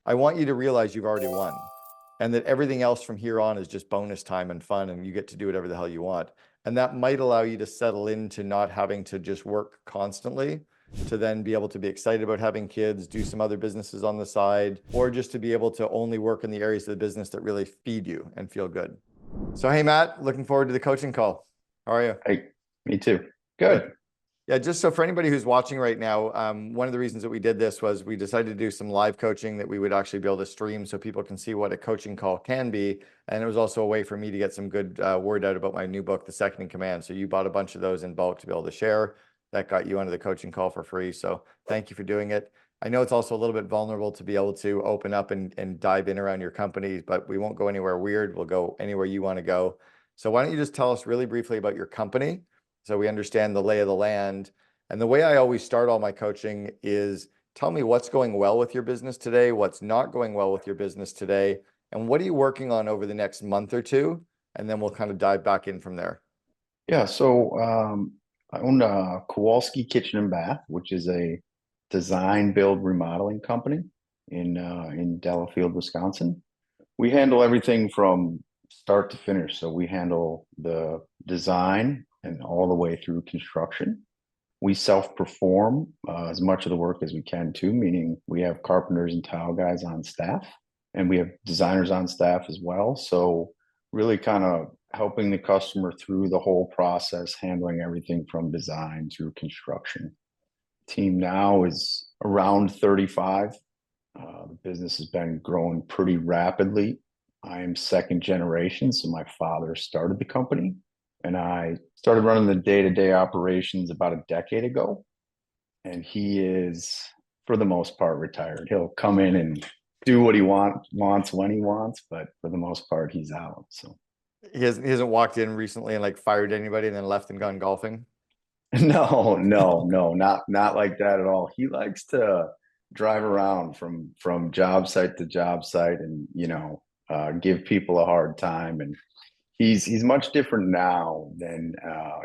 I want you to realize you've already won and that everything else from here on is just bonus time and fun, and you get to do whatever the hell you want. And that might allow you to settle into not having to just work constantly, to then be able to be excited about having kids, do some other businesses on the side, or just to be able to only work in the areas of the business that really feed you and feel good. So, hey, Matt, looking forward to the coaching call. How are you? Hey, me too. Good. Good. Yeah, just so for anybody who's watching right now, one of the reasons that we did this was we decided to do some live coaching that we would actually be able to stream so people can see what a coaching call can be. And it was also a way for me to get some good word out about my new book, The Second in Command. So you bought a bunch of those in bulk to be able to share. That got you onto the coaching call for free. So thank you for doing it. I know it's also a little bit vulnerable to be able to open up and dive in around your company, but we won't go anywhere weird. We'll go anywhere you want to go. So why don't you just tell us really briefly about your company so we understand the lay of the land. And the way I always start all my coaching is tell me what's going well with your business today, what's not going well with your business today, and what are you working on over the next month or two? And then we'll kind of dive back in from there. Yeah, I own Kowalske Kitchen and Bath, which is a design build remodeling company in Delafield, Wisconsin. We handle everything from start to finish. So we handle the design and all the way through construction. We self-perform as much of the work as we can too, meaning we have carpenters and tile guys on staff, and we have designers on staff as well. So really kind of helping the customer through the whole process, handling everything from design through construction. Team now is around 35. The business has been growing pretty rapidly. I am second generation, so my father started the company, and I started running the day-to-day operations about a decade ago. And he is, for the most part, retired. He'll come in and do what he wants when he wants, but for the most part, he's out. So He hasn't walked in recently and like fired anybody and then left and gone golfing. no, not like that at all. He likes to drive around from job site to job site and give people a hard time. And he's much different now than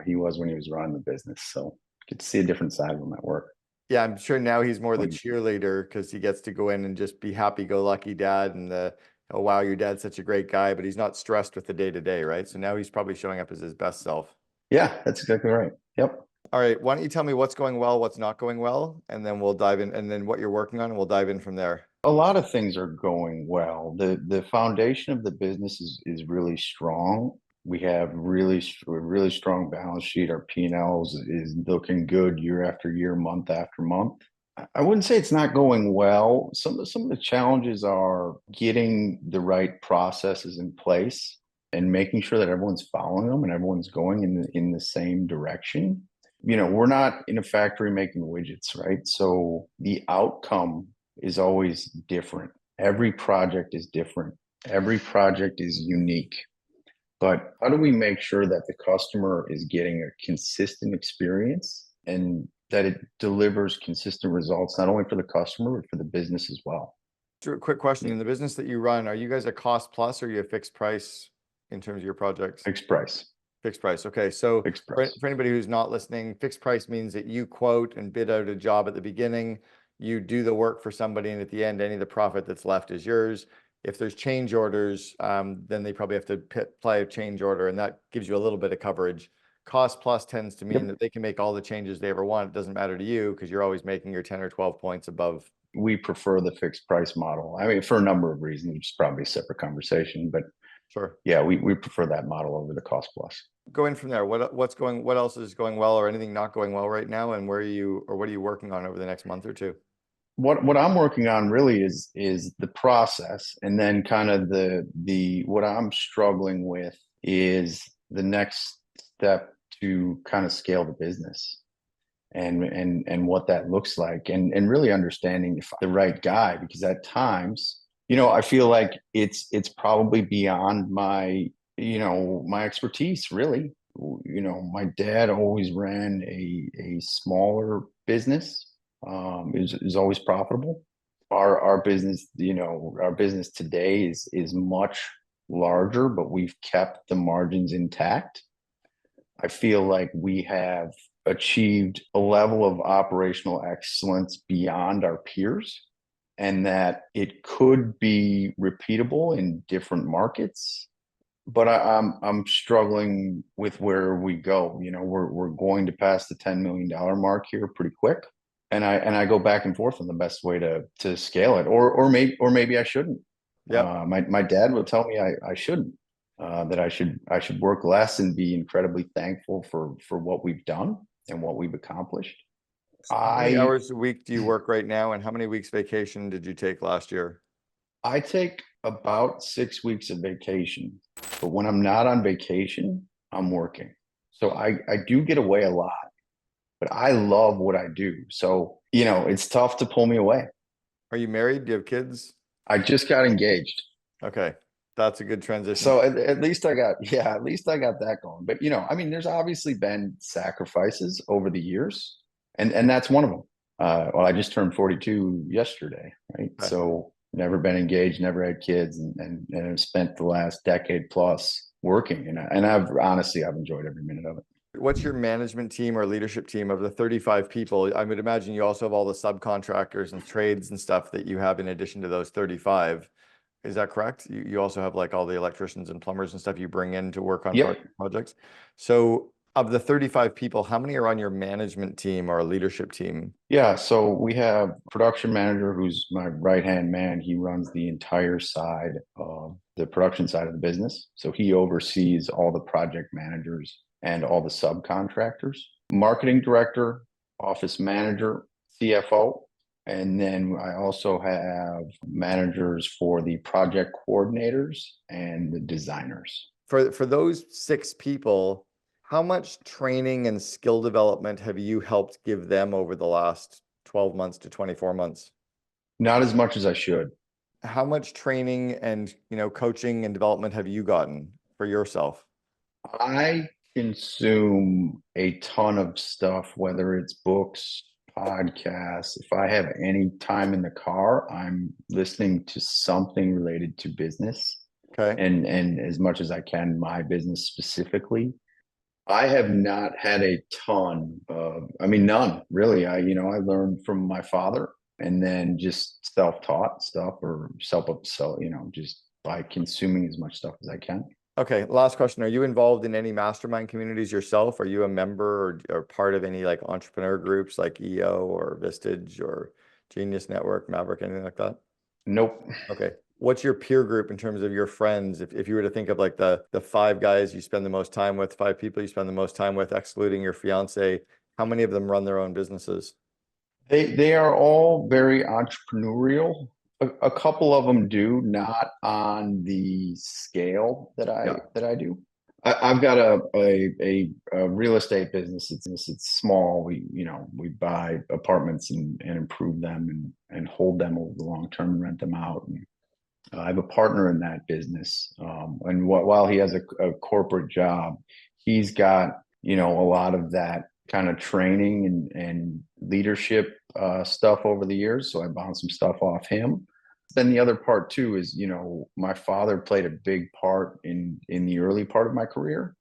he was when he was running the business. So get to see a different side of him at work. Yeah, I'm sure now he's more the When cheerleader because he gets to go in and just be happy-go-lucky dad and the, oh wow, your dad's such a great guy, but he's not stressed with the day-to-day, right? So now he's probably showing up as his best self. Yeah, that's exactly right. Yep. All right, why don't you tell me what's going well, what's not going well, and then we'll dive in, and then what you're working on, and we'll dive in from there. A lot of things are going well. The foundation of the business is really strong. We have really strong balance sheet. Our P&Ls is looking good year after year, month after month. I wouldn't say it's not going well. Some of the challenges are getting the right processes in place and making sure that everyone's following them and everyone's going in the same direction. We're not in a factory making widgets, right? So the outcome is always different. Every project is different. Every project is unique. But how do we make sure that the customer is getting a consistent experience and that it delivers consistent results, not only for the customer, but for the business as well? So a quick question, in the business that you run, are you guys a cost plus or are you a fixed price in terms of your projects? Fixed price. Fixed price. Okay. So Fixed for price. anybody who's not listening, fixed price means that you quote and bid out a job at the beginning, you do the work for somebody, and at the end, any of the profit that's left is yours. If there's change orders, then they probably have to play a change order, and that gives you a little bit of coverage. Cost plus tends to mean Yep. that they can make all the changes they ever want. It doesn't matter to you because you're always making your 10 or 12 points above. We prefer the fixed price model. I mean, for a number of reasons, which is probably a separate conversation, but Sure. yeah, we prefer that model over the cost plus. Go in from there. What else is going well or anything not going well right now? And where are you, or what are you working on over the next month or two? What I'm working on really is the process, and then kind of the what I'm struggling with is the next step to kind of scale the business and what that looks like, and really understanding if I'm the right guy, because at times, I feel like it's probably beyond my expertise, really. My dad always ran a smaller business, is always profitable. Our business, our business today is much larger, but we've kept the margins intact. I feel like we have achieved a level of operational excellence beyond our peers. and that it could be repeatable in different markets. But I'm struggling with where we go. You know, we're going to pass the $10 million mark here pretty quick. And I go back and forth on the best way to scale it, or maybe I shouldn't. Yep. My dad would tell me I shouldn't, that I should work less and be incredibly thankful for what we've done and what we've accomplished. How many I hours a week do you work right now, and how many weeks vacation did you take last year? I take about 6 weeks of vacation, but when I'm not on vacation, I'm working. So I do get away a lot, but I love what I do. So, it's tough to pull me away. Are you married? Do you have kids? I just got engaged. Okay, that's a good transition. So at least I got that going. But I mean, there's obviously been sacrifices over the years, and that's one of them. Well, I just turned 42 yesterday, right? Okay. So never been engaged, never had kids, and I've spent the last decade plus working, and I've enjoyed every minute of it. What's your management team or leadership team of the 35 people? I would imagine you also have all the subcontractors and trades and stuff that you have in addition to those 35. Is that correct? You also have like all the electricians and plumbers and stuff you bring in to work on Yep. projects. So of the 35 people, how many are on your management team or leadership team? Yeah, so we have production manager who's my right-hand man. He runs the entire side of the production side of the business. So he oversees all the project managers and all the subcontractors. Marketing director, office manager, CFO, and then I also have managers for the project coordinators and the designers. For those 6 people, how much training and skill development have you helped give them over the last 12 months to 24 months? Not as much as I should. How much training and, coaching and development have you gotten for yourself? I consume a ton of stuff, whether it's books, podcasts. If I have any time in the car, I'm listening to something related to business Okay. and as much as I can, my business specifically. I have not had a ton of, I mean, none really. I learned from my father and then just self-taught stuff or just by consuming as much stuff as I can. Okay, last question. Are you involved in any mastermind communities yourself? Are you a member or part of any like entrepreneur groups like EO or Vistage or Genius Network, Maverick, anything like that? Nope. Okay. What's your peer group in terms of your friends? If you were to think of like the 5 guys you spend the most time with, 5 people you spend the most time with, excluding your fiance, how many of them run their own businesses? They are all very entrepreneurial. A couple of them do, not on the scale that I Yeah. that I do. I've got a real estate business. It's small. We buy apartments and improve them and hold them over the long term and rent them out. And I have a partner in that business. And while he has a corporate job, he's got, a lot of that kind of training and leadership stuff over the years. So I bounced some stuff off him. Then the other part too is, my father played a big part in the early part of my career.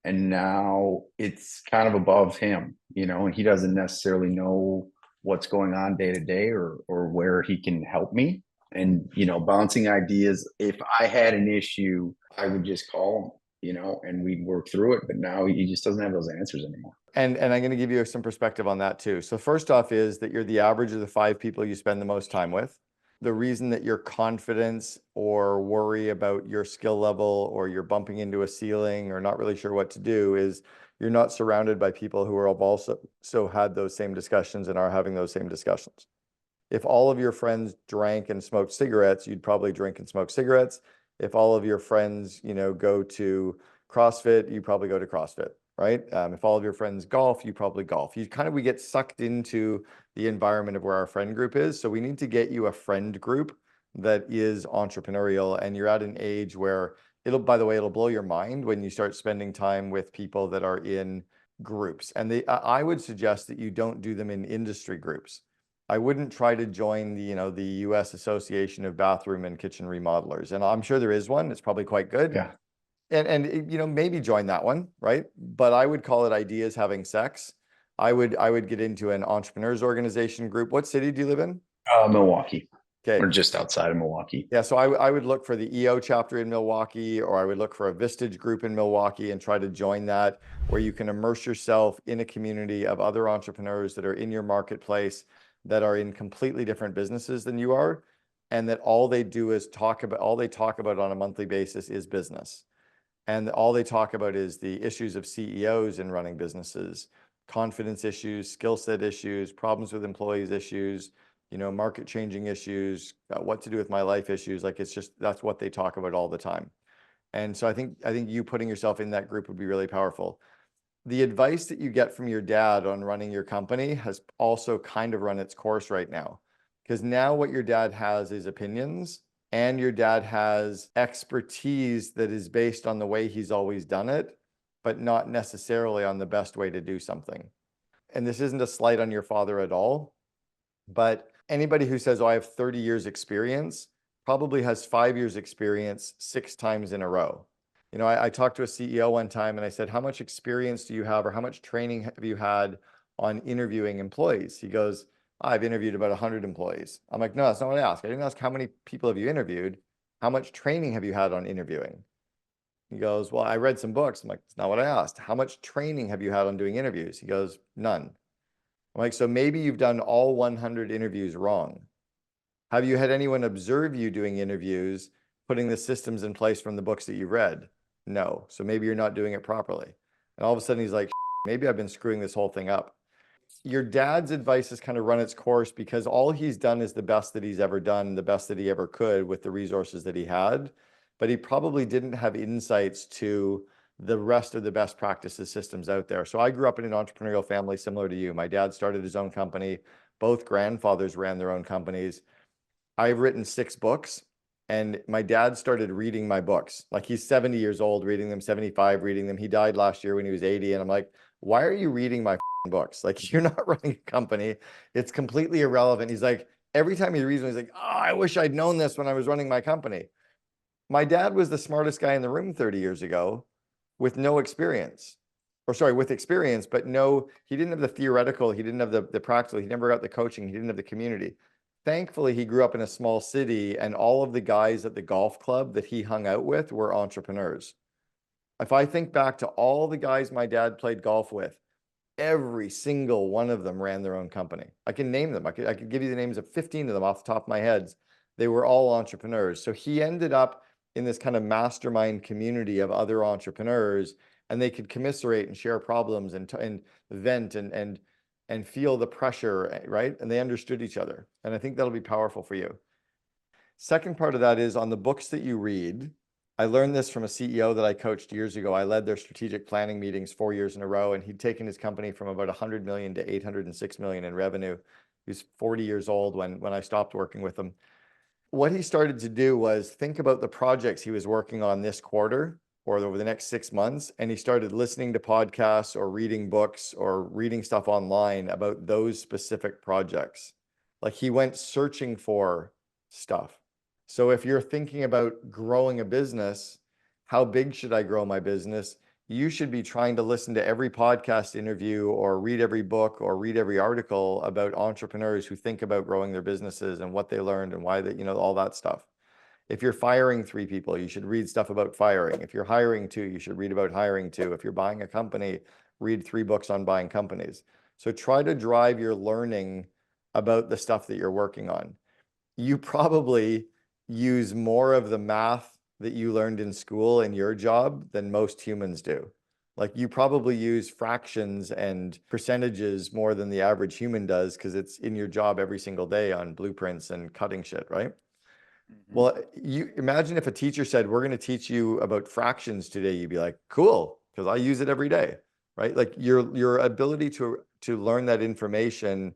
And now it's kind of above him, and he doesn't necessarily know what's going on day to day or where he can help me. And, bouncing ideas. If I had an issue, I would just call him, and we'd work through it. But now he just doesn't have those answers anymore. And I'm going to give you some perspective on that too. So first off is that you're the average of the 5 people you spend the most time with. The reason that your confidence or worry about your skill level or you're bumping into a ceiling or not really sure what to do is you're not surrounded by people who have also had those same discussions and are having those same discussions. If all of your friends drank and smoked cigarettes, you'd probably drink and smoke cigarettes. If all of your friends, go to CrossFit, you probably go to CrossFit, right? If all of your friends golf, you probably golf. We get sucked into the environment of where our friend group is. So we need to get you a friend group that is entrepreneurial, and you're at an age where by the way, it'll blow your mind when you start spending time with people that are in groups. And I would suggest that you don't do them in industry groups. I wouldn't try to join the US Association of Bathroom and Kitchen Remodelers. And I'm sure there is one. It's probably quite good. Yeah. And maybe join that one, right? But I would call it Ideas Having Sex. I would get into an entrepreneurs organization group. What city do you live in? Milwaukee. Okay. Or just outside of Milwaukee. Yeah, so I would look for the EO chapter in Milwaukee, or I would look for a Vistage group in Milwaukee and try to join that, where you can immerse yourself in a community of other entrepreneurs that are in your marketplace, that are in completely different businesses than you are, and that all they talk about on a monthly basis is business. And all they talk about is the issues of CEOs in running businesses, confidence issues, skill set issues, problems with employees issues, market changing issues, what to do with my life issues. Like, it's just, that's what they talk about all the time. And so I think you putting yourself in that group would be really powerful. The advice that you get from your dad on running your company has also kind of run its course right now, because now what your dad has is opinions, and your dad has expertise that is based on the way he's always done it, but not necessarily on the best way to do something. And this isn't a slight on your father at all, but anybody who says, oh, I have 30 years experience, probably has 5 years experience 6 times in a row. I talked to a CEO one time and I said, how much experience do you have, or how much training have you had on interviewing employees? He goes, I've interviewed about 100 employees. I'm like, no, that's not what I asked. I didn't ask how many people have you interviewed. How much training have you had on interviewing? He goes, well, I read some books. I'm like, that's not what I asked. How much training have you had on doing interviews? He goes, none. I'm like, so maybe you've done all 100 interviews wrong. Have you had anyone observe you doing interviews, putting the systems in place from the books that you read? No. So maybe you're not doing it properly. And all of a sudden he's like, maybe I've been screwing this whole thing up. Your dad's advice has kind of run its course, because all he's done is the best that he's ever done, the best that he ever could with the resources that he had. But he probably didn't have insights to the rest of the best practices systems out there. So I grew up in an entrepreneurial family similar to you. My dad started his own company. Both grandfathers ran their own companies. I've written 6 books, and my dad started reading my books. Like, he's 70 years old reading them, 75 reading them. He died last year when he was 80. And I'm like, why are you reading my books? Like, you're not running a company. It's completely irrelevant. He's like, every time he reads them, he's like, oh, I wish I'd known this when I was running my company. My dad was the smartest guy in the room 30 years ago with no experience. Or sorry, with experience, but he didn't have the theoretical, he didn't have the practical, he never got the coaching, he didn't have the community. Thankfully, he grew up in a small city, and all of the guys at the golf club that he hung out with were entrepreneurs. If I think back to all the guys my dad played golf with, every single one of them ran their own company. I can name them. I could give you the names of 15 of them off the top of my head. They were all entrepreneurs. So he ended up in this kind of mastermind community of other entrepreneurs, and they could commiserate and share problems and vent and feel the pressure, right? And they understood each other. And I think that'll be powerful for you. Second part of that is on the books that you read. I learned this from a CEO that I coached years ago. I led their strategic planning meetings 4 years in a row, and he'd taken his company from about 100 million to 806 million in revenue. He was 40 years old when I stopped working with him. What he started to do was think about the projects he was working on this quarter or over the next 6 months, and he started listening to podcasts or reading books or reading stuff online about those specific projects. Like, he went searching for stuff. So if you're thinking about growing a business, how big should I grow my business? You should be trying to listen to every podcast interview or read every book or read every article about entrepreneurs who think about growing their businesses and what they learned and why they, all that stuff. If you're firing 3 people, you should read stuff about firing. If you're hiring 2, you should read about hiring 2. If you're buying a company, read 3 books on buying companies. So try to drive your learning about the stuff that you're working on. You probably use more of the math that you learned in school in your job than most humans do. Like, you probably use fractions and percentages more than the average human does, because it's in your job every single day on blueprints and cutting shit, right? Mm-hmm. Well, you imagine if a teacher said, we're going to teach you about fractions today, you'd be like, cool, because I use it every day, right? Like, your ability to learn that information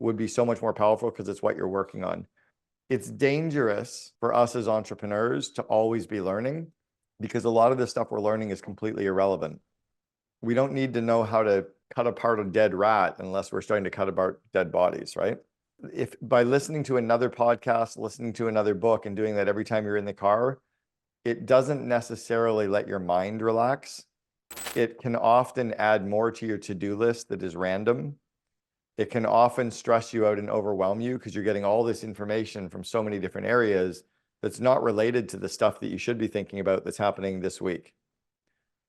would be so much more powerful because it's what you're working on. It's dangerous for us as entrepreneurs to always be learning, because a lot of the stuff we're learning is completely irrelevant. We don't need to know how to cut apart a dead rat unless we're starting to cut apart dead bodies, right? If by listening to another podcast, listening to another book, and doing that every time you're in the car, it doesn't necessarily let your mind relax. It can often add more to your to-do list that is random. it can often stress you out and overwhelm you because you're getting all this information from so many different areas that's not related to the stuff that you should be thinking about that's happening this week.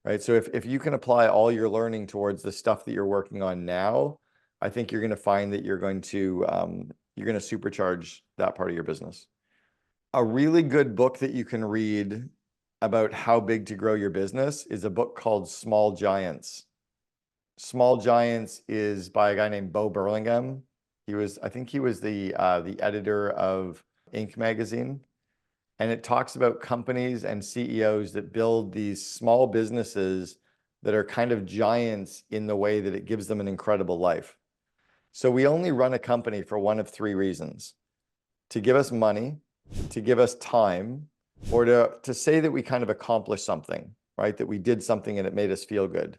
Right. So if you can apply all your learning towards the stuff that you're working on now, I think you're going to find that you're going to supercharge that part of your business. A really good book that you can read about how big to grow your business is a book called Small Giants. Small Giants is by a guy named Bo Burlingham. I think he was the editor of Inc. magazine. And it talks about companies and CEOs that build these small businesses that are kind of giants in the way that it gives them an incredible life. So we only run a company for one of three reasons: to give us money, to give us time, or to say that we kind of accomplished something, right? That we did something and it made us feel good.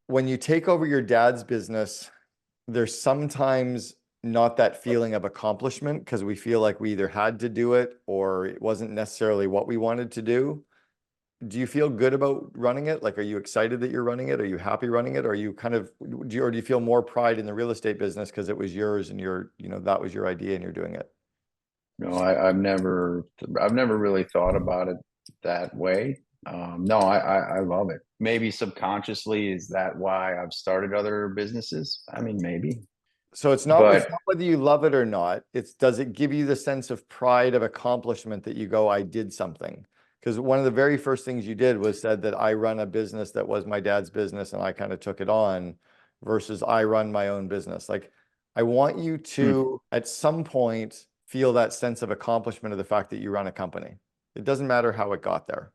When you take over your dad's business, there's sometimes not that feeling of accomplishment because we feel like we either had to do it or it wasn't necessarily what we wanted to do. Do you feel good about running it? Like, are you excited that you're running it? Are you happy running it? Or are you kind of, or do you feel more pride in the real estate business because it was yours and that was your idea and you're doing it? No, I've never really thought about it that way. No, I love it. Maybe subconsciously, is that why I've started other businesses? I mean, maybe, So it's not but whether you love it or not. It's, does it give you the sense of pride of accomplishment that you go, I did something? Because one of the very first things you did was said that I run a business that was my dad's business and I kind of took it on, versus I run my own business. Like, I want you to, at some point, feel that sense of accomplishment of the fact that you run a company. It doesn't matter how it got there.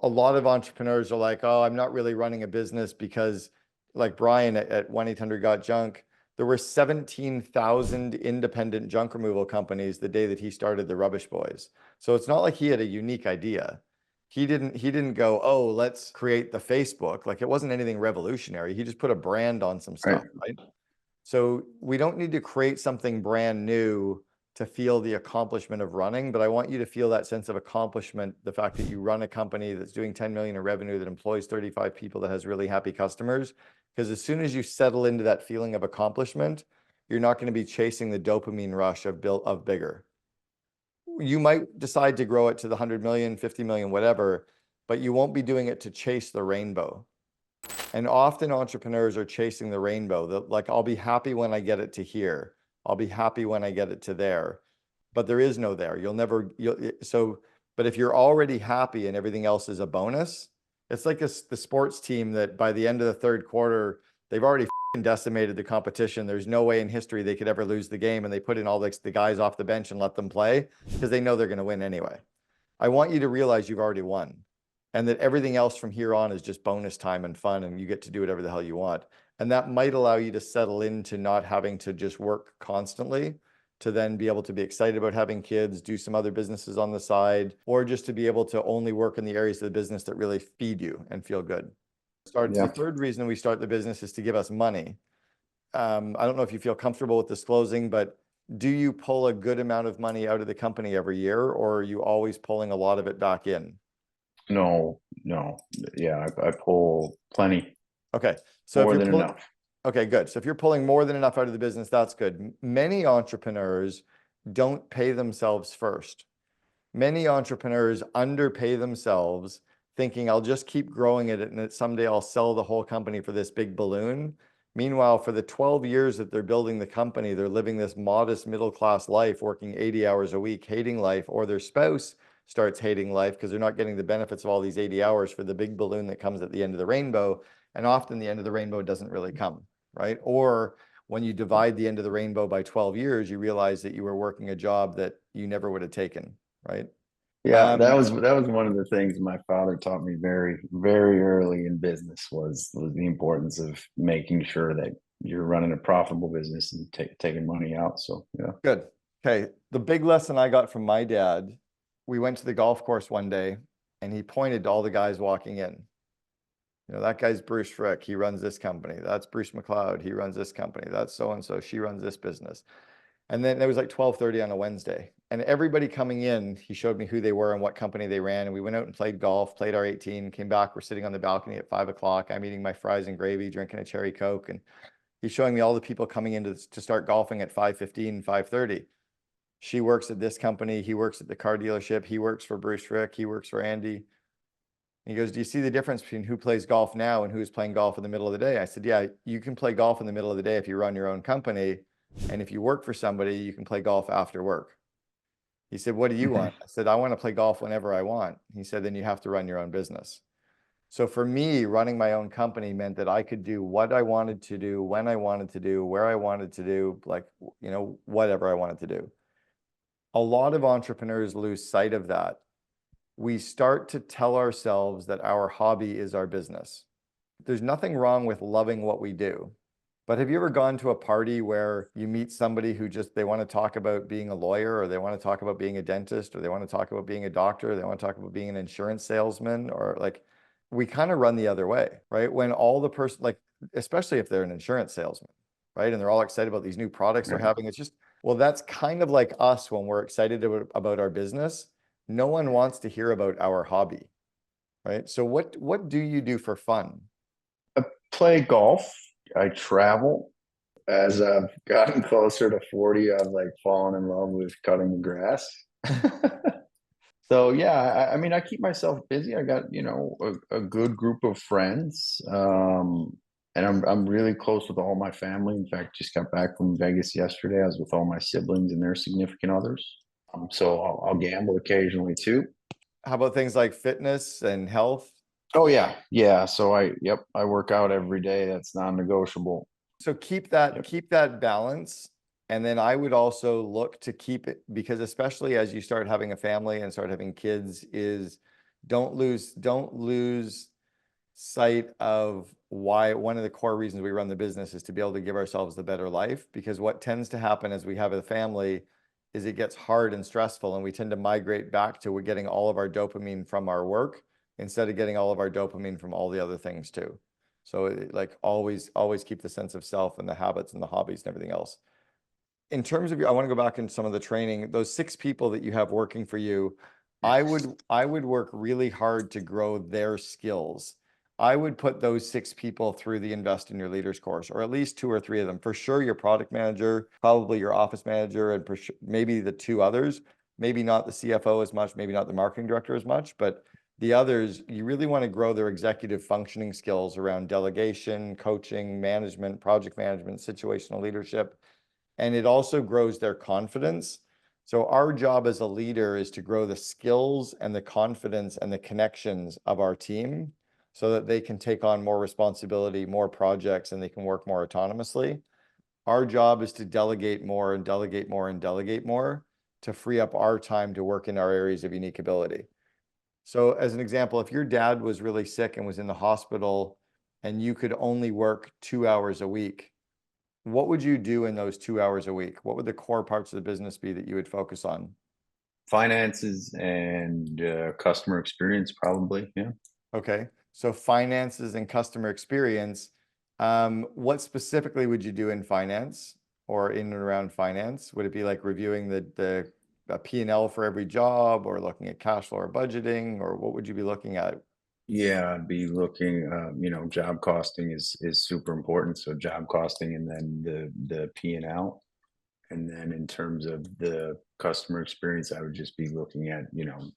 A lot of entrepreneurs are like, oh, I'm not really running a business because, like Brian at 1-800-GOT-JUNK, there were 17,000 independent junk removal companies the day that he started the Rubbish Boys. So it's not like he had a unique idea. He didn't go, oh, let's create the Facebook. Like, it wasn't anything revolutionary. He just put a brand on some right. stuff, right? So we don't need to create something brand new to feel the accomplishment of running, but I want you to feel that sense of accomplishment, the fact that you run a company that's doing 10 million in revenue, that employs 35 people, that has really happy customers. Because as soon as you settle into that feeling of accomplishment, you're not going to be chasing the dopamine rush of bigger. You might decide to grow it to the 100 million, 50 million, whatever, but you won't be doing it to chase the rainbow. And often entrepreneurs are chasing the rainbow. Like, I'll be happy when I get it to here. I'll be happy when I get it to there. But there is no there. But if you're already happy and everything else is a bonus, it's like the sports team that by the end of the third quarter, they've already decimated the competition. There's no way in history they could ever lose the game. And they put in all the guys off the bench and let them play because they know they're going to win anyway. I want you to realize you've already won, and that everything else from here on is just bonus time and fun, and you get to do whatever the hell you want. And that might allow you to settle into not having to just work constantly, to then be able to be excited about having kids, do some other businesses on the side, or just to be able to only work in the areas of the business that really feed you and feel good. The third reason we start the business is to give us money. I don't know if you feel comfortable with disclosing, but do you pull a good amount of money out of the company every year, or are you always pulling a lot of it back in? No, no. Yeah, I pull plenty, Okay. So if more you're than pulling, enough. okay, good. So if you're pulling more than enough out of the business, that's good. Many entrepreneurs don't pay themselves first. Many entrepreneurs underpay themselves, thinking I'll just keep growing it and that someday I'll sell the whole company for this big balloon. Meanwhile, for the 12 years that they're building the company, they're living this modest middle-class life, working 80 hours a week, hating life, or their spouse starts hating life because they're not getting the benefits of all these 80 hours for the big balloon that comes at the end of the rainbow. And often the end of the rainbow doesn't really come, right? Or when you divide the end of the rainbow by 12 years, you realize that you were working a job that you never would have taken, right? Yeah, that was one of the things my father taught me very, very early in business was the importance of making sure that you're running a profitable business and taking money out. So yeah. Good. Okay. The big lesson I got from my dad, we went to the golf course one day and he pointed to all the guys walking in. That guy's Bruce Frick. He runs this company. That's Bruce McLeod. He runs this company. That's so-and-so. She runs this business. And then it was like 12:30 on a Wednesday. And everybody coming in, he showed me who they were and what company they ran. And we went out and played golf, played our 18, came back. We're sitting on the balcony at 5 o'clock. I'm eating my fries and gravy, drinking a cherry Coke. And He's showing me all the people coming in to start golfing at 5:15, 5:30. She works at this company. He works at the car dealership. He works for Bruce Rick. He works for Andy. And he goes, do you see the difference between who plays golf now and who's playing golf in the middle of the day? I said, yeah, you can play golf in the middle of the day if you run your own company. And if you work for somebody, you can play golf after work. He said, what do you want? I said, I want to play golf whenever I want. He said, then you have to run your own business. So for me, running my own company meant that I could do what I wanted to do, when I wanted to do, where I wanted to do, like, whatever I wanted to do. A lot of entrepreneurs lose sight of that. We start to tell ourselves that our hobby is our business. There's nothing wrong with loving what we do. But have you ever gone to a party where you meet somebody who they want to talk about being a lawyer, or they want to talk about being a dentist, or they want to talk about being a doctor, or they want to talk about being an insurance salesman, or like, we kind of run the other way, right? When all the person, like, especially if they're an insurance salesman, right? And they're all excited about these new products they're having. It's just, well, that's kind of like us when we're excited about our business. No one wants to hear about our hobby, right? So what do you do for fun? I play golf. I travel. As I've gotten closer to 40, I've like fallen in love with cutting the grass. So yeah, I mean, I keep myself busy. I got, a good group of friends. And I'm really close with all my family. In fact, just got back from Vegas yesterday. I was with all my siblings and their significant others. So I'll gamble occasionally too. How about things like fitness and health? Oh yeah, yeah. So I work out every day. That's non-negotiable. So keep that balance. And then I would also look to keep it, because especially as you start having a family and start having kids, is don't lose sight of why one of the core reasons we run the business is to be able to give ourselves the better life. Because what tends to happen as we have a family is it gets hard and stressful, and we tend to migrate back to we're getting all of our dopamine from our work instead of getting all of our dopamine from all the other things too. So like always keep the sense of self and the habits and the hobbies and everything else. In terms of I want to go back into some of the training, those 6 people that you have working for you, I would work really hard to grow their skills. I would put those 6 people through the Invest in Your Leaders course, or at least 2 or 3 of them. For sure, your product manager, probably your office manager, and maybe the 2 others. Maybe not the CFO as much, maybe not the marketing director as much, but the others, you really want to grow their executive functioning skills around delegation, coaching, management, project management, situational leadership. And it also grows their confidence. So our job as a leader is to grow the skills and the confidence and the connections of our team so that they can take on more responsibility, more projects, and they can work more autonomously. Our job is to delegate more and delegate more and delegate more to free up our time to work in our areas of unique ability. So as an example, if your dad was really sick and was in the hospital and you could only work 2 hours a week, what would you do in those 2 hours a week? What would the core parts of the business be that you would focus on? Finances and customer experience, probably. Yeah. Okay. So finances and customer experience. What specifically would you do in finance or in and around finance? Would it be like reviewing the P&L for every job, or looking at cash flow or budgeting, or what would you be looking at? Yeah, I'd be looking, job costing is super important. So job costing, and then the P&L. And then in terms of the customer experience, I would just be looking at,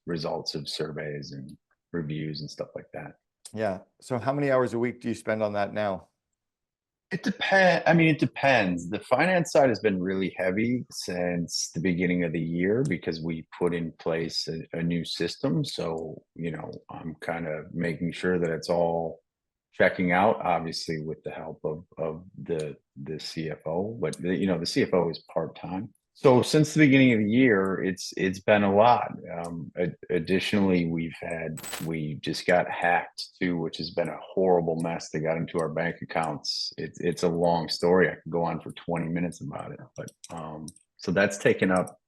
results of surveys and reviews and stuff like that. Yeah. So how many hours a week do you spend on that now? It depends. I mean, it depends. The finance side has been really heavy since the beginning of the year because we put in place a new system. So, I'm kind of making sure that it's all checking out, obviously with the help of the CFO, but the CFO is part-time. So since the beginning of the year, it's been a lot. Additionally, we just got hacked too, which has been a horrible mess. They got into our bank accounts. It's a long story. I could go on for 20 minutes about it, but so that's taken up,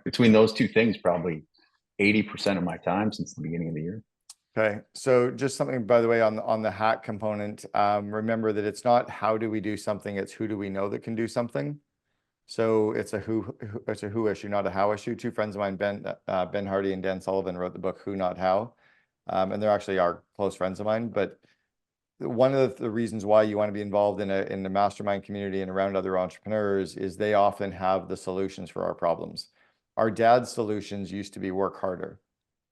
between those 2 things, probably 80% of my time since the beginning of the year. Okay, so just something, by the way, on the hack component, remember that it's not how do we do something, it's who do we know that can do something. So it's a who issue, not a how issue. 2 friends of mine, Ben Hardy and Dan Sullivan, wrote the book Who Not How, and they're actually are close friends of mine. But one of the reasons why you want to be involved in the mastermind community and around other entrepreneurs is they often have the solutions for our problems. Our dad's solutions used to be work harder,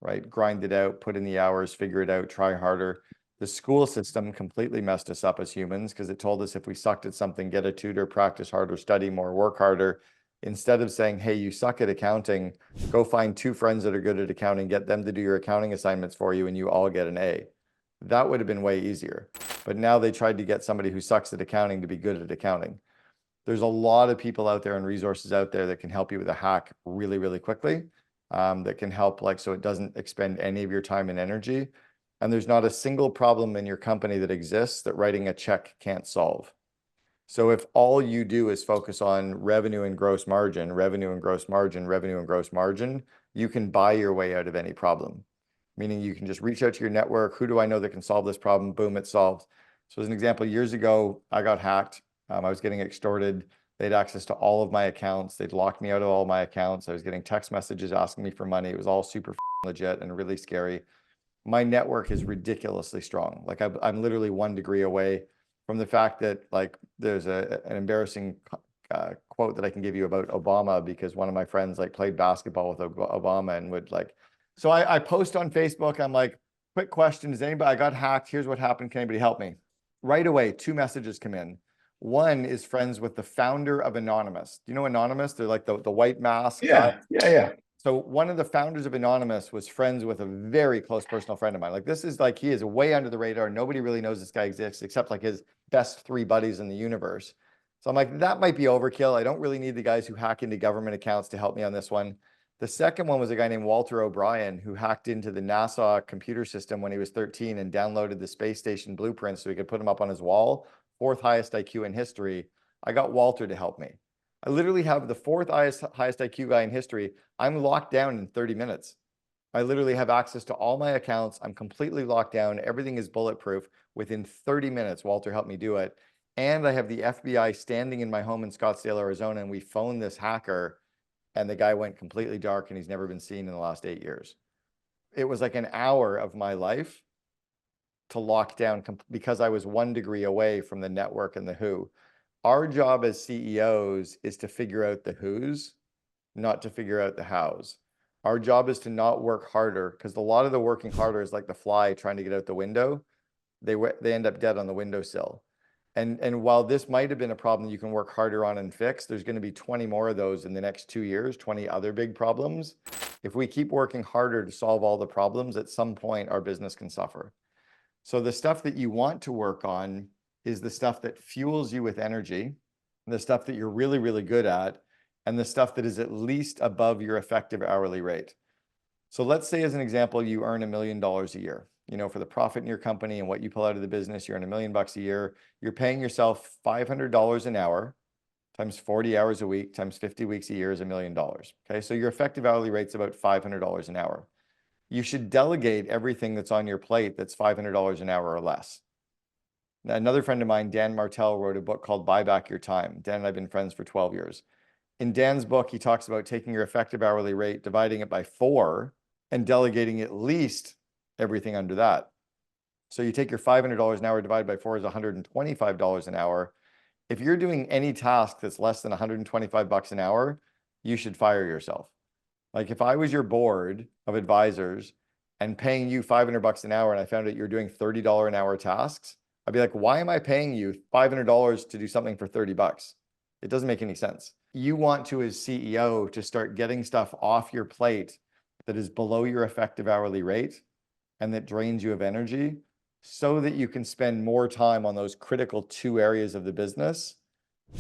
right? Grind it out, put in the hours, figure it out, try harder. The school system completely messed us up as humans because it told us if we sucked at something, get a tutor, practice harder, study more, work harder. Instead of saying, hey, you suck at accounting, go find 2 friends that are good at accounting, get them to do your accounting assignments for you, and you all get an A. That would have been way easier. But now they tried to get somebody who sucks at accounting to be good at accounting. There's a lot of people out there and resources out there that can help you with a hack really, really quickly, that can help so it doesn't expend any of your time and energy. And there's not a single problem in your company that exists that writing a check can't solve. So if all you do is focus on revenue and gross margin, revenue and gross margin, revenue and gross margin, you can buy your way out of any problem. Meaning you can just reach out to your network. Who do I know that can solve this problem? Boom, it's solved. So as an example, years ago, I got hacked. I was getting extorted. They had access to all of my accounts. They'd locked me out of all my accounts. I was getting text messages asking me for money. It was all super legit and really scary. My network is ridiculously strong. Like I'm literally 1 degree away from the fact that there's an embarrassing quote that I can give you about Obama because one of my friends played basketball with Obama and would so I post on Facebook. I'm like, quick question. Does anybody, I got hacked. Here's what happened. Can anybody help me? Right away, 2 messages come in. One is friends with the founder of Anonymous. Do you know Anonymous? They're like the white mask guy. Yeah. So one of the founders of Anonymous was friends with a very close personal friend of mine. This is he is way under the radar. Nobody really knows this guy exists except his best 3 buddies in the universe. So I'm like, that might be overkill. I don't really need the guys who hack into government accounts to help me on this one. The second one was a guy named Walter O'Brien who hacked into the NASA computer system when he was 13 and downloaded the space station blueprints so he could put them up on his wall. 4th highest IQ in history. I got Walter to help me. I literally have the 4th highest IQ guy in history. I'm locked down in 30 minutes. I literally have access to all my accounts. I'm completely locked down. Everything is bulletproof. Within 30 minutes, Walter helped me do it. And I have the FBI standing in my home in Scottsdale, Arizona, and we phoned this hacker, and the guy went completely dark, and he's never been seen in the last 8 years. It was like an hour of my life to lock down because I was 1 degree away from the network and the who. Our job as CEOs is to figure out the who's, not to figure out the how's. Our job is to not work harder because a lot of the working harder is like the fly trying to get out the window. They end up dead on the windowsill. And while this might have been a problem you can work harder on and fix, there's going to be 20 more of those in the next 2 years, 20 other big problems. If we keep working harder to solve all the problems, at some point our business can suffer. So the stuff that you want to work on is the stuff that fuels you with energy, the stuff that you're really, really good at, and the stuff that is at least above your effective hourly rate. So let's say, as an example, you earn $1 million a year. For the profit in your company and what you pull out of the business, you earn $1 million a year. You're paying yourself $500 an hour times 40 hours a week times 50 weeks a year is $1 million. Okay, so your effective hourly rate's about $500 an hour. You should delegate everything that's on your plate that's $500 an hour or less. Now, another friend of mine, Dan Martell, wrote a book called Buy Back Your Time. Dan and I have been friends for 12 years. In Dan's book, he talks about taking your effective hourly rate, dividing it by 4, and delegating at least everything under that. So you take your $500 an hour divided by 4 is $125 an hour. If you're doing any task that's less than $125 an hour, you should fire yourself. If I was your board of advisors and paying you $500 an hour and I found out you're doing $30 an hour tasks, I'd be like, why am I paying you $500 to do something for $30? It doesn't make any sense. You want to, as CEO, to start getting stuff off your plate that is below your effective hourly rate and that drains you of energy so that you can spend more time on those critical 2 areas of the business,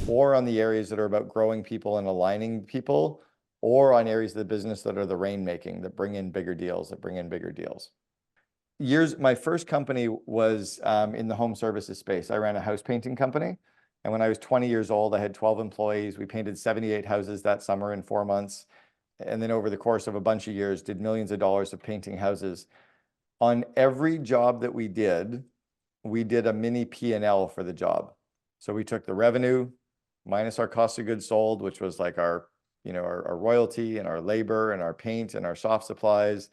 or on the areas that are about growing people and aligning people, or on areas of the business that are the rainmaking, that bring in bigger deals, My first company was in the home services space. I ran a house painting company. And when I was 20 years old, I had 12 employees. We painted 78 houses that summer in 4 months. And then over the course of a bunch of years, did millions of dollars of painting houses. On every job that we did a mini P&L for the job. So we took the revenue minus our cost of goods sold, which was our royalty and our labor and our paint and our soft supplies.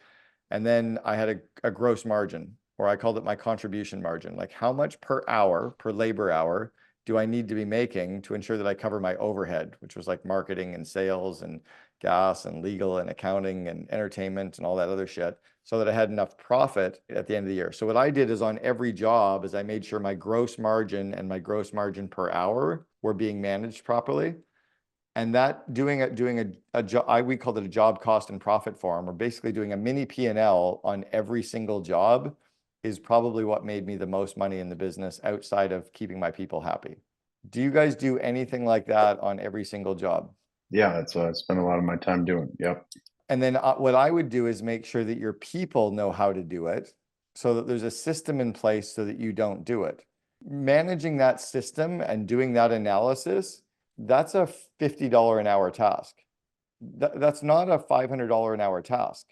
And then I had a gross margin. or I called it my contribution margin. Like how much per hour, per labor hour, do I need to be making to ensure that I cover my overhead, which was like marketing and sales and gas and legal and accounting and entertainment and all that other shit, so that I had enough profit at the end of the year. So what I did is on every job is I made sure my gross margin and my gross margin per hour were being managed properly. And that doing a job, we called it a job cost and profit form, or basically doing a mini P&L on every single job is probably what made me the most money in the business outside of keeping my people happy. Do you guys do anything like that on every single job? Yeah, that's what I spend a lot of my time doing. Yep. And then what I would do is make sure that your people know how to do it so that there's a system in place so that you don't do it. Managing that system and doing that analysis, that's a $50 an hour task. That's not a $500 an hour task.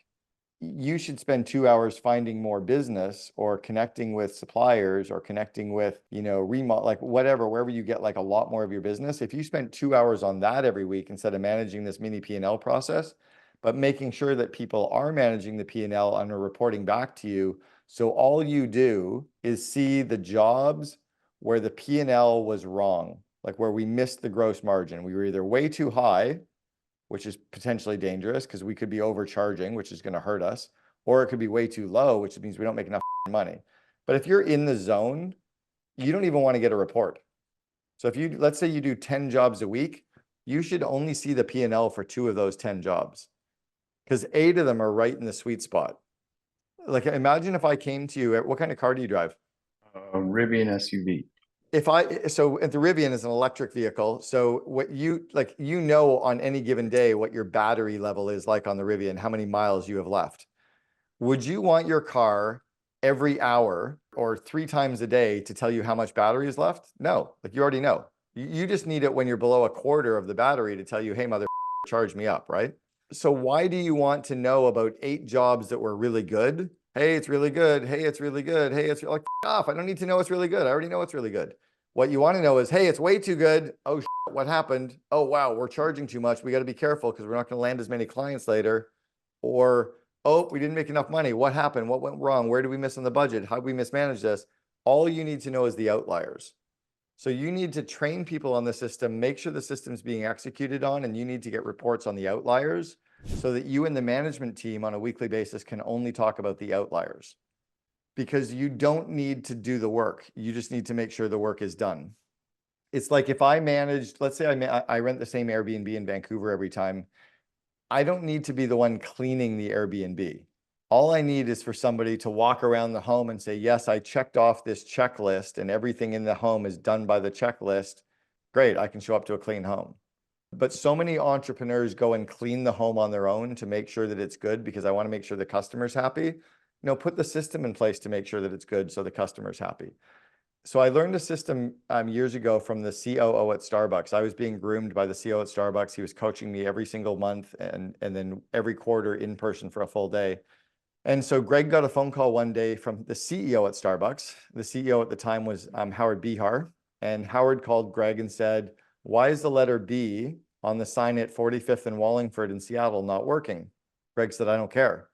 You should spend 2 hours finding more business or connecting with suppliers or connecting with, remote, like whatever, wherever you get like a lot more of your business. If you spent 2 hours on that every week instead of managing this mini P&L process, but making sure that people are managing the P&L and are reporting back to you. So all you do is see the jobs where the P&L was wrong, like where we missed the gross margin. We were either way too high, which is potentially dangerous because we could be overcharging, which is going to hurt us, or it could be way too low, which means we don't make enough money. But if you're in the zone, you don't even want to get a report. So if you, let's say you do 10 jobs a week, you should only see the P&L for 2 of those 10 jobs because 8 of them are right in the sweet spot. Like imagine if I came to you, what kind of car do you drive? Rivian SUV. So the Rivian is an electric vehicle. So what on any given day what your battery level is like on the Rivian, how many miles you have left. Would you want your car every hour or 3 times a day to tell you how much battery is left? No, like you already know. You just need it when you're below a quarter of the battery to tell you, hey, mother, charge me up, right? So why do you want to know about 8 jobs that were really good? Hey, it's really good. Hey, it's really good. Hey, it's like off. I don't need to know it's really good. I already know it's really good. What you want to know is, hey, it's way too good. Oh, what happened? Oh, wow, we're charging too much. We got to be careful because we're not going to land as many clients later. Or, oh, we didn't make enough money. What happened? What went wrong? Where did we miss on the budget? How did we mismanage this? All you need to know is the outliers. So you need to train people on the system, make sure the system's being executed on, and you need to get reports on the outliers so that you and the management team on a weekly basis can only talk about the outliers. Because you don't need to do the work. You just need to make sure the work is done. It's like if I managed, let's say I rent the same Airbnb in Vancouver every time. I don't need to be the one cleaning the Airbnb. All I need is for somebody to walk around the home and say, yes, I checked off this checklist and everything in the home is done by the checklist. Great, I can show up to a clean home. But so many entrepreneurs go and clean the home on their own to make sure that it's good because I want to make sure the customer's happy. Put the system in place to make sure that it's good so the customer's happy. So I learned a system years ago from the COO at Starbucks. I was being groomed by the COO at Starbucks. He was coaching me every single month and then every quarter in person for a full day. And so Greg got a phone call one day from the CEO at Starbucks. The CEO at the time was Howard Behar. And Howard called Greg and said, why is the letter B on the sign at 45th and Wallingford in Seattle not working? Greg said, I don't care.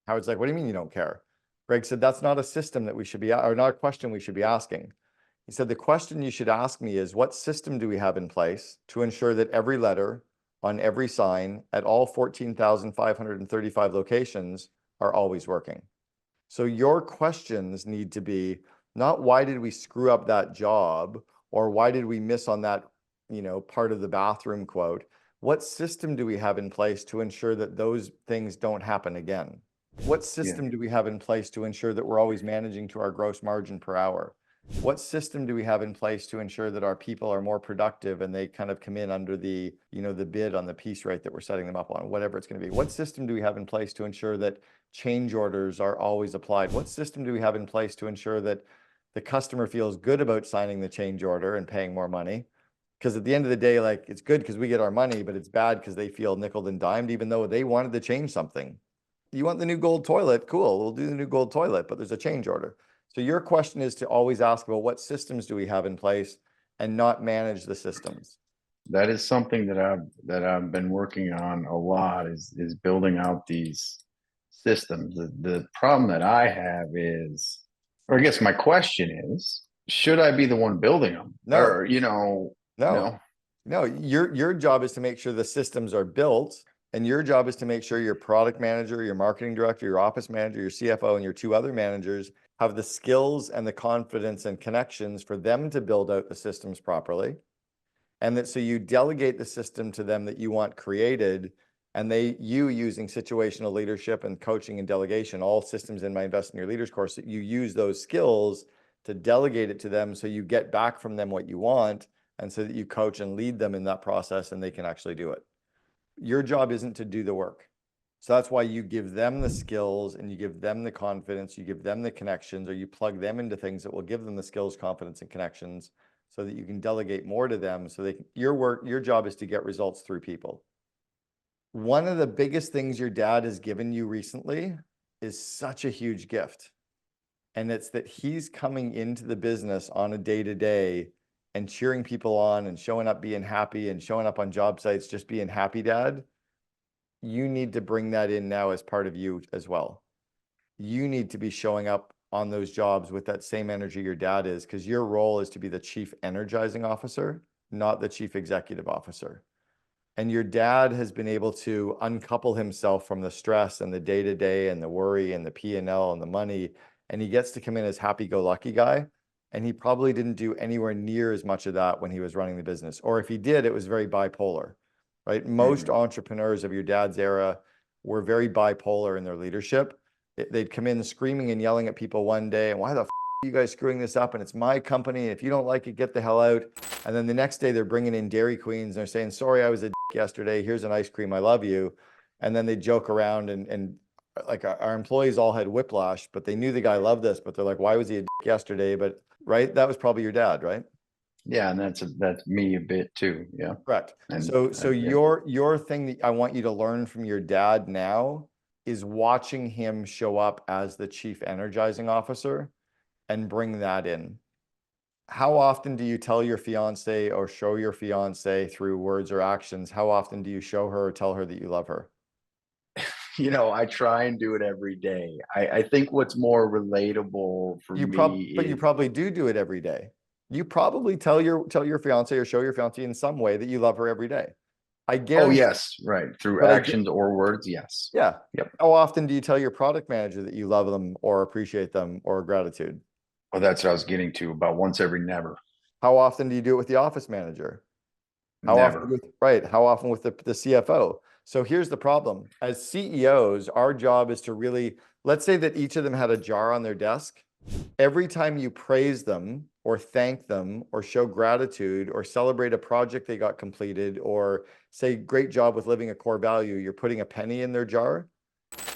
Howard's like, what do you mean you don't care? Greg said, that's not a system that we should be, or not a question we should be asking. He said, the question you should ask me is what system do we have in place to ensure that every letter on every sign at all 14,535 locations are always working? So your questions need to be not why did we screw up that job or why did we miss on that, part of the bathroom quote? What system do we have in place to ensure that those things don't happen again? What system do we have in place to ensure that we're always managing to our gross margin per hour? What system do we have in place to ensure that our people are more productive and they kind of come in under the, the bid on the piece rate that we're setting them up on, whatever it's going to be? What system do we have in place to ensure that change orders are always applied? What system do we have in place to ensure that the customer feels good about signing the change order and paying more money? Because at the end of the day, like it's good because we get our money, but it's bad because they feel nickeled and dimed, even though they wanted to change something. You want the new gold toilet? Cool, we'll do the new gold toilet, but there's a change order. So your question is to always ask about what systems do we have in place and not manage the systems. That is something that I've been working on a lot is building out these systems. The problem that I have is Or I guess my question is, should I be the one building them? No, Or, no, no. no. Your job is to make sure the systems are built, and your job is to make sure your product manager, your marketing director, your office manager, your CFO, and your two other managers have the skills and the confidence and connections for them to build out the systems properly. And that so you delegate the system to them that you want created, and you using situational leadership and coaching and delegation, all systems in my Invest in Your Leaders course, that you use those skills to delegate it to them so you get back from them what you want, and so that you coach and lead them in that process and they can actually do it. Your job isn't to do the work. So that's why you give them the skills and you give them the confidence, you give them the connections, or you plug them into things that will give them the skills, confidence, and connections so that you can delegate more to them. So your job is to get results through people. One of the biggest things your dad has given you recently is such a huge gift. And it's that he's coming into the business on a day-to-day and cheering people on and showing up being happy and showing up on job sites just being happy, dad. You need to bring that in now as part of you as well. You need to be showing up on those jobs with that same energy your dad is, because your role is to be the chief energizing officer, not the chief executive officer. And your dad has been able to uncouple himself from the stress and the day-to-day and the worry and the P&L and the money. And he gets to come in as happy-go-lucky guy. And he probably didn't do anywhere near as much of that when he was running the business. Or if he did, it was very bipolar, right? Most entrepreneurs of your dad's era were very bipolar in their leadership. They'd come in screaming and yelling at people one day, and why the f are you guys screwing this up? And it's my company. If you don't like it, get the hell out. And then the next day they're bringing in Dairy Queens. And they're saying, sorry, I was a dick yesterday. Here's an ice cream. I love you. And then they joke around and like our employees all had whiplash, but they knew the guy loved us, but they're like, why was he a dick yesterday? But right, that was probably your dad, right? Yeah, and that's me a bit too. Yeah. Correct. And So yeah. your thing that I want you to learn from your dad now is watching him show up as the chief energizing officer and bring that in. How often do you tell your fiance or show your fiance through words or actions? How often do you show her or tell her that you love her? I try and do it every day. I think what's more relatable for me But you is, probably do it every day. You probably tell your fiance or show your fiance in some way that you love her every day. I oh guarantee, yes, right. Through but actions or words, yes. yeah. Yep. How often do you tell your product manager that you love them or appreciate them or gratitude? Well, that's what I was getting to, about once every never. How often do you do it with the office manager? How often Never. with, right? How often with the CFO? So here's the problem. As CEOs, our job is to really, let's say that each of them had a jar on their desk. Every time you praise them or thank them or show gratitude or celebrate a project they got completed or say, great job with living a core value, you're putting a penny in their jar.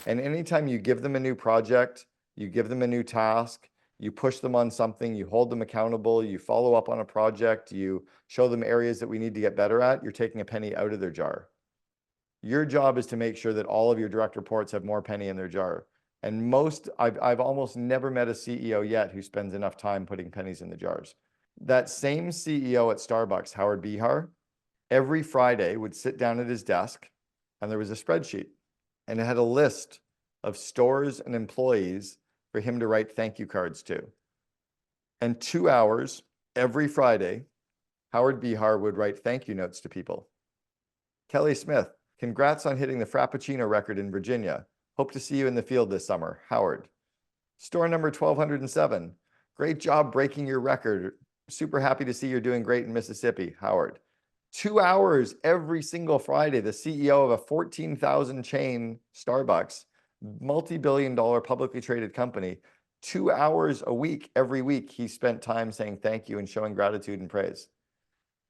And anytime you give them a new project, you give them a new task, you push them on something, you hold them accountable, you follow up on a project, you show them areas that we need to get better at, you're taking a penny out of their jar. Your job is to make sure that all of your direct reports have more penny in their jar. And I've almost never met a CEO yet who spends enough time putting pennies in the jars. That same CEO at Starbucks, Howard Bihar, every Friday would sit down at his desk and there was a spreadsheet and it had a list of stores and employees for him to write thank you cards to. And 2 hours every Friday, Howard Bihar would write thank you notes to people. Kelly Smith, congrats on hitting the Frappuccino record in Virginia. Hope to see you in the field this summer. Howard. Store number 1207. Great job breaking your record. Super happy to see you're doing great in Mississippi. Howard. 2 hours every single Friday, the CEO of a 14,000 chain Starbucks, multi-billion-dollar publicly traded company, 2 hours a week, every week, he spent time saying thank you and showing gratitude and praise.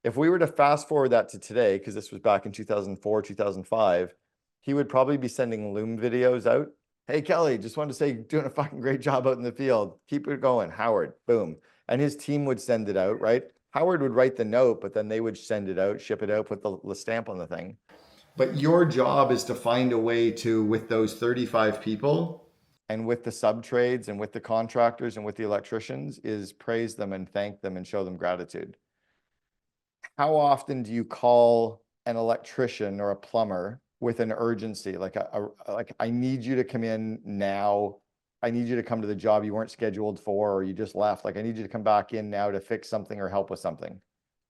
If we were to fast forward that to today, because this was back in 2004, 2005, he would probably be sending Loom videos out. Hey, Kelly, just wanted to say, doing a fucking great job out in the field. Keep it going, Howard, boom. And his team would send it out, right? Howard would write the note, but then they would send it out, ship it out, put the stamp on the thing. But your job is to find a way to, with those 35 people and with the sub trades and with the contractors and with the electricians, is praise them and thank them and show them gratitude. How often do you call an electrician or a plumber with an urgency, like like I need you to come in now. I need you to come to the job you weren't scheduled for, or you just left. Like, I need you to come back in now to fix something or help with something.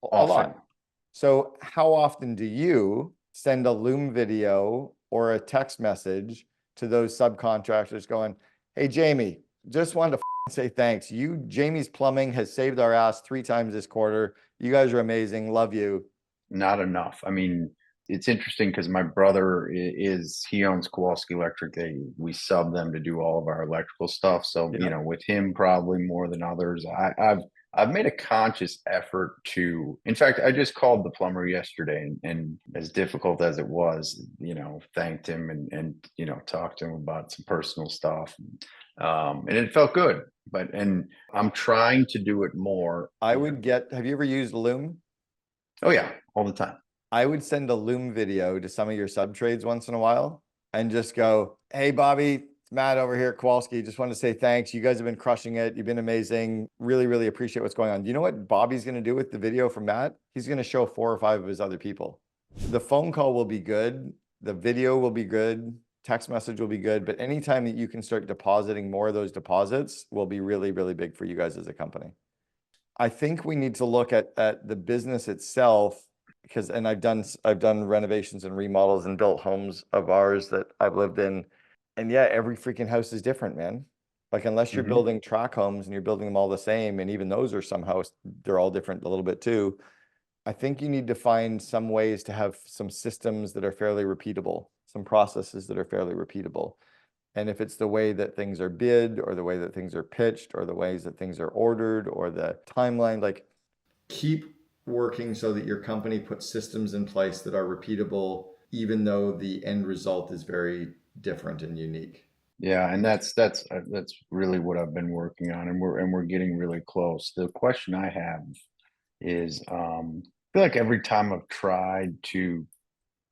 A Often. lot. So how often do you send a Loom video or a text message to those subcontractors going, hey, Jamie, just wanted to say thanks. Jamie's Plumbing has saved our ass 3 times this quarter. You guys are amazing. Love you. Not enough. I mean, it's interesting because my brother he owns Kowalske Electric. We sub them to do all of our electrical stuff. So, Yeah. with him probably more than others. I've made a conscious effort to, in fact, I just called the plumber yesterday and as difficult as it was, thanked him and talked to him about some personal stuff. And it felt good, and I'm trying to do it more. Have you ever used Loom? Oh yeah, all the time. I would send a Loom video to some of your sub trades once in a while and just go, hey, Bobby, it's Matt over here at Kowalske. Just want to say thanks. You guys have been crushing it. You've been amazing. Really, really appreciate what's going on. You know what Bobby's going to do with the video from Matt? He's going to show 4 or 5 of his other people. The phone call will be good. The video will be good. Text message will be good. But anytime that you can start depositing more of those deposits will be really, really big for you guys as a company. I think we need to look at the business itself because, and I've done renovations and remodels and built homes of ours that I've lived in. And yeah, every freaking house is different, man. Like, unless you're building track homes and you're building them all the same, and even those are somehow, they're all different a little bit too. I think you need to find some ways to have some systems that are fairly repeatable, some processes that are fairly repeatable. And if it's the way that things are bid or the way that things are pitched or the ways that things are ordered or the timeline, like, keep working so that your company puts systems in place that are repeatable, even though the end result is very different and unique. Yeah, and that's really what I've been working on, and we're getting really close. The question I have is, I feel like every time I've tried to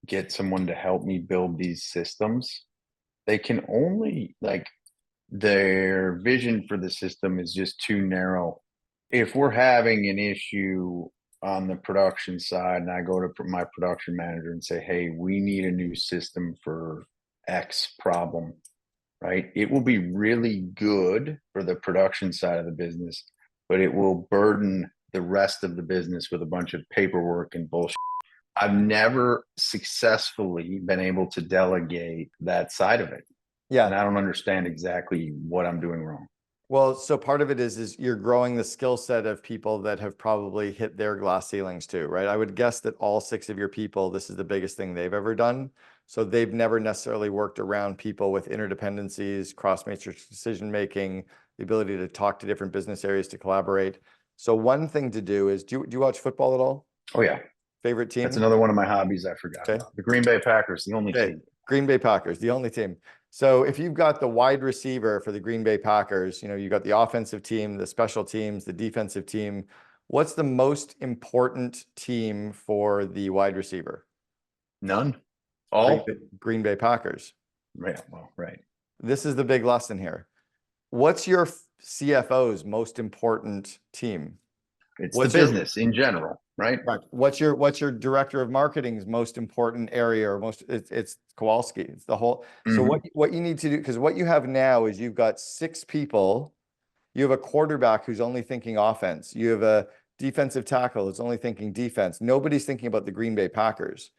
get someone to help me build these systems, they can only, like, their vision for the system is just too narrow. If we're having an issue on the production side and I go to my production manager and say, hey, we need a new system for X problem, right? It will be really good for the production side of the business, but it will burden the rest of the business with a bunch of paperwork and bullshit. I've never successfully been able to delegate that side of it. Yeah. And I don't understand exactly what I'm doing wrong. Well, so part of it is you're growing the skill set of people that have probably hit their glass ceilings too, right? I would guess that all 6 of your people, this is the biggest thing they've ever done. So they've never necessarily worked around people with interdependencies, cross-matrix decision-making, the ability to talk to different business areas to collaborate. So one thing to do is, do you watch football at all? Oh yeah. Favorite team? That's another one of my hobbies I forgot about. The Green Bay Packers, the only team. Green Bay Packers, the only team. So if you've got the wide receiver for the Green Bay Packers, you've got the offensive team, the special teams, the defensive team. What's the most important team for the wide receiver? None. All? Green Bay Packers. Yeah, well, right. This is the big lesson here. What's your CFO's most important team? It's the business in general, right? Right. What's your director of marketing's most important area, or it's Kowalske. It's the whole. So what you need to do, because what you have now is you've got 6 people. You have a quarterback who's only thinking offense. You have a defensive tackle who's only thinking defense. Nobody's thinking about the Green Bay Packers.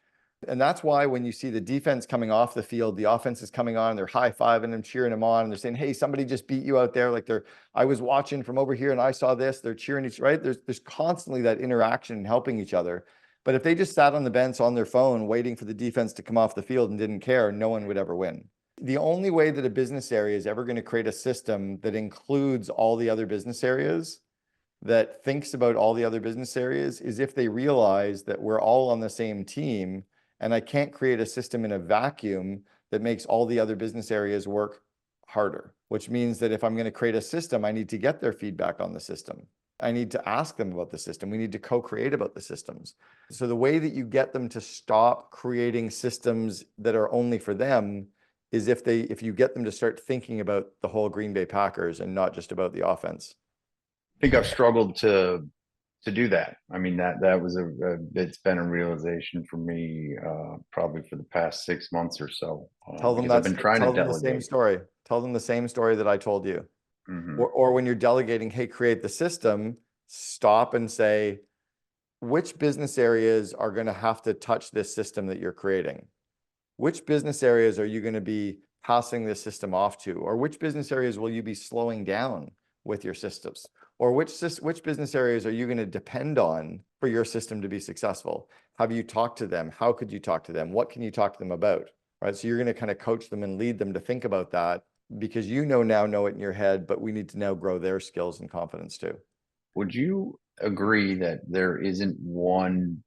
And that's why when you see the defense coming off the field, the offense is coming on, they're high-fiving them, cheering them on, and they're saying, hey, somebody just beat you out there. Like, I was watching from over here and I saw this. They're cheering each, right? There's constantly that interaction and helping each other. But if they just sat on the bench on their phone waiting for the defense to come off the field and didn't care, no one would ever win. The only way that a business area is ever going to create a system that includes all the other business areas, that thinks about all the other business areas, is if they realize that we're all on the same team. And I can't create a system in a vacuum that makes all the other business areas work harder, which means that if I'm going to create a system, I need to get their feedback on the system. I need to ask them about the system. We need to co-create about the systems. So the way that you get them to stop creating systems that are only for them is if you get them to start thinking about the whole Green Bay Packers and not just about the offense. I think I've struggled to to do that. I mean, that was it's been a realization for me, probably for the past 6 months or so, Tell them because I've been trying to tell them the same delegate. story. Tell them the same story that I told you. Hmm. Or when you're delegating, hey, create the system, stop and say, which business areas are going to have to touch this system that you're creating? Which business areas are you going to be passing this system off to? Or which business areas will you be slowing down with your systems? Or which business areas are you going to depend on for your system to be successful? Have you talked to them? How could you talk to them? What can you talk to them about? Right. So you're going to kind of coach them and lead them to think about that because you know it in your head, but we need to now grow their skills and confidence too. Would you agree that there isn't one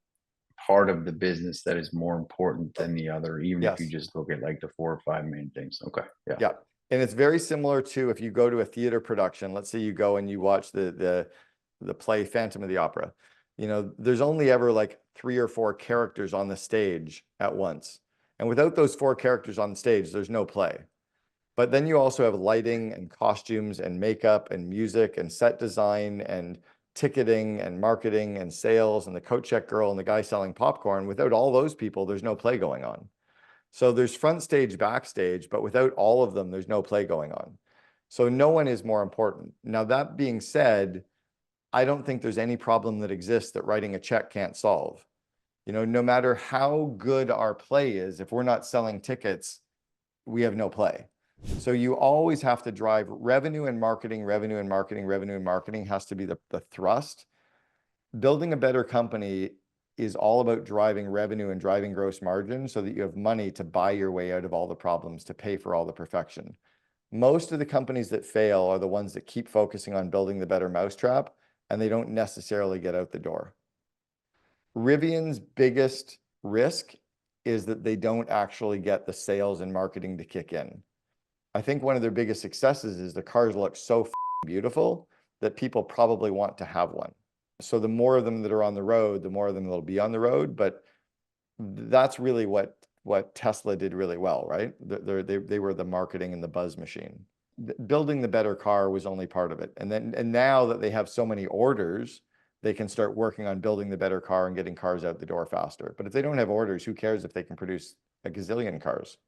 part of the business that is more important than the other, even if you Yes. just look at like the 4 or 5 main things? Okay. Yeah. Yeah. And it's very similar to if you go to a theater production, let's say you go and you watch the play Phantom of the Opera. You know, there's only ever like 3 or 4 characters on the stage at once. And without those 4 characters on the stage, there's no play. But then you also have lighting and costumes and makeup and music and set design and ticketing and marketing and sales and the coat check girl and the guy selling popcorn. Without all those people, there's no play going on. So there's front stage, backstage, but without all of them, there's no play going on. So no one is more important. Now, that being said, I don't think there's any problem that exists that writing a check can't solve. You know, no matter how good our play is, if we're not selling tickets, we have no play. So you always have to drive revenue and marketing, revenue and marketing, revenue and marketing has to be the thrust. Building a better company is all about driving revenue and driving gross margin so that you have money to buy your way out of all the problems, to pay for all the perfection. Most of the companies that fail are the ones that keep focusing on building the better mousetrap and they don't necessarily get out the door. Rivian's biggest risk is that they don't actually get the sales and marketing to kick in. I think one of their biggest successes is the cars look so beautiful that people probably want to have one. So the more of them that are on the road, the more of them that'll be on the road. But that's really what Tesla did really well, right? They were the marketing and the buzz machine. Building the better car was only part of it. And now that they have so many orders, they can start working on building the better car and getting cars out the door faster. But if they don't have orders, who cares if they can produce a gazillion cars?